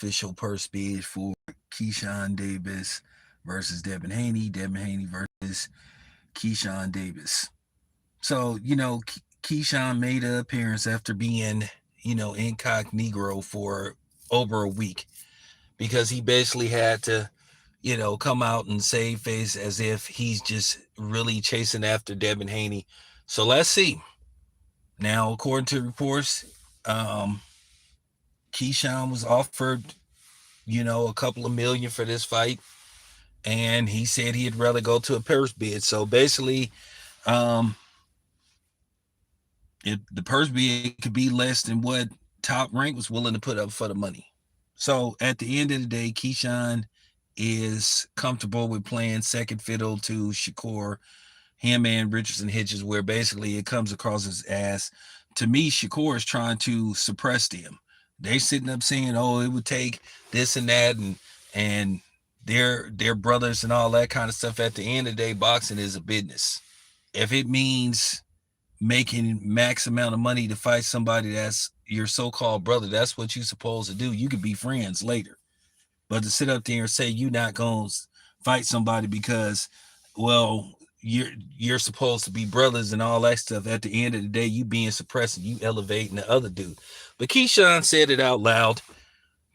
official purse bid for Keyshawn Davis versus Devin Haney. Devin Haney versus Keyshawn Davis. So, Keyshawn made an appearance after being, incognito for over a week because he basically had to, come out and save face as if he's just really chasing after Devin Haney. So let's see. Now, according to reports, Keyshawn was offered, a couple of million for this fight, and he said he'd rather go to a purse bid. So basically, the purse bid could be less than what Top Rank was willing to put up for the money. So at the end of the day, Keyshawn is comfortable with playing second fiddle to Shakur, him and Richardson Hitchens, where basically it comes across as, to me, Shakur is trying to suppress them. They're sitting up saying, oh, it would take this and that, and they're brothers and all that kind of stuff. At the end of the day, boxing is a business. If it means making max amount of money to fight somebody that's your so-called brother, that's what you're supposed to do. You could be friends later. But to sit up there and say you're not going to fight somebody because, well, you're supposed to be brothers and all that stuff, at the end of the day, you being suppressed and you elevating the other dude. But Keyshawn said it out loud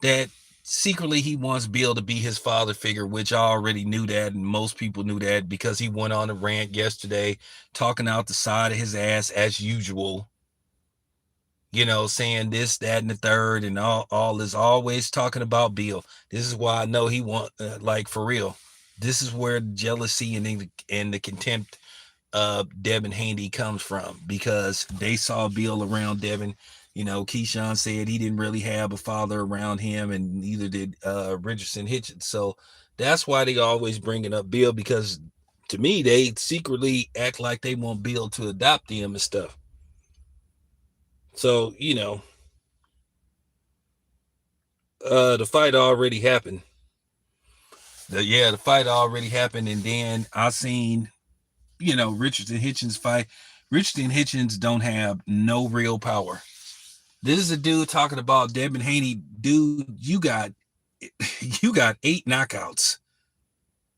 that secretly he wants Bill to be his father figure, which I already knew that, and most people knew that because he went on a rant yesterday talking out the side of his ass as usual, saying this, that, and the third, and all is always talking about Bill. This is why I know he want, like, for real. This is where the jealousy and the contempt of Devin Haney comes from, because they saw Bill around Devin. Keyshawn said he didn't really have a father around him, and neither did Richardson Hitchens. So that's why they always bringing up Bill, because to me, they secretly act like they want Bill to adopt him and stuff. So, the fight already happened. The fight already happened, and then I seen, Richardson Hitchens fight. Richardson Hitchens don't have no real power. This is a dude talking about Devin Haney. Dude, you got 8 knockouts.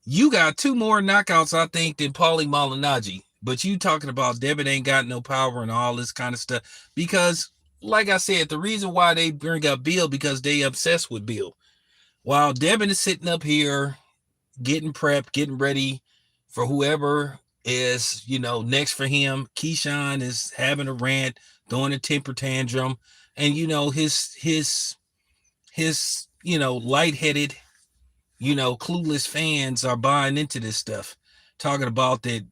You got 2 more knockouts, I think, than Paulie Malignaggi. But you talking about Devin ain't got no power and all this kind of stuff. Because, like I said, the reason why they bring up Bill, because they obsessed with Bill. While Devin is sitting up here getting prepped, getting ready for whoever is, next for him, Keyshawn is having a rant, throwing a temper tantrum, and his lightheaded, clueless fans are buying into this stuff, talking about that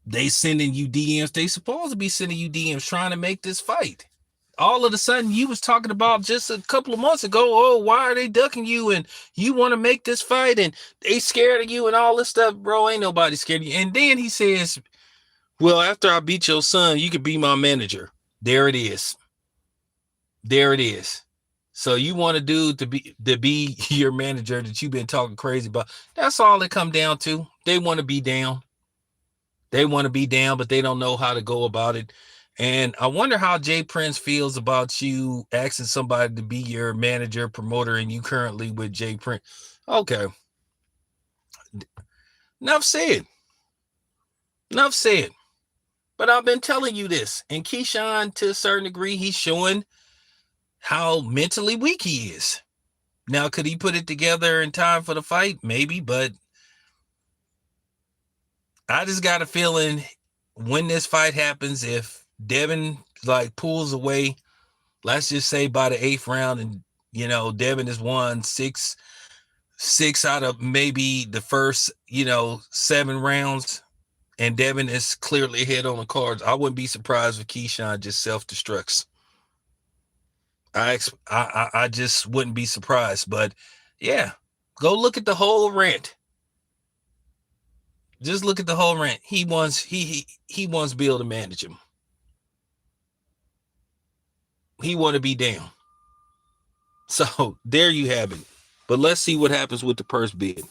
they sending you DMs. They supposed to be sending you DMs trying to make this fight. All of a sudden, you was talking about just a couple of months ago, oh, why are they ducking you? And you want to make this fight, and they scared of you and all this stuff. Bro, ain't nobody scared of you. And then he says, well, after I beat your son, you could be my manager. There it is. There it is. So you want a dude to be your manager that you've been talking crazy about. That's all it come down to. They want to be down. They want to be down, but they don't know how to go about it. And I wonder how Jay Prince feels about you asking somebody to be your manager, promoter, and you currently with Jay Prince. Okay. Enough said. Enough said. But I've been telling you this. And Keyshawn, to a certain degree, he's showing how mentally weak he is. Now, could he put it together in time for the fight? Maybe, but I just got a feeling when this fight happens, if Devin pulls away, let's just say by the 8th round, and Devin has won six out of maybe the first 7 rounds, and Devin is clearly ahead on the cards, I wouldn't be surprised if Keyshawn just self-destructs. I just wouldn't be surprised. But yeah, go look at the whole rant. Just look at the whole rant. He wants Bill to manage him. He want to be down. So there you have it. But let's see what happens with the purse bid.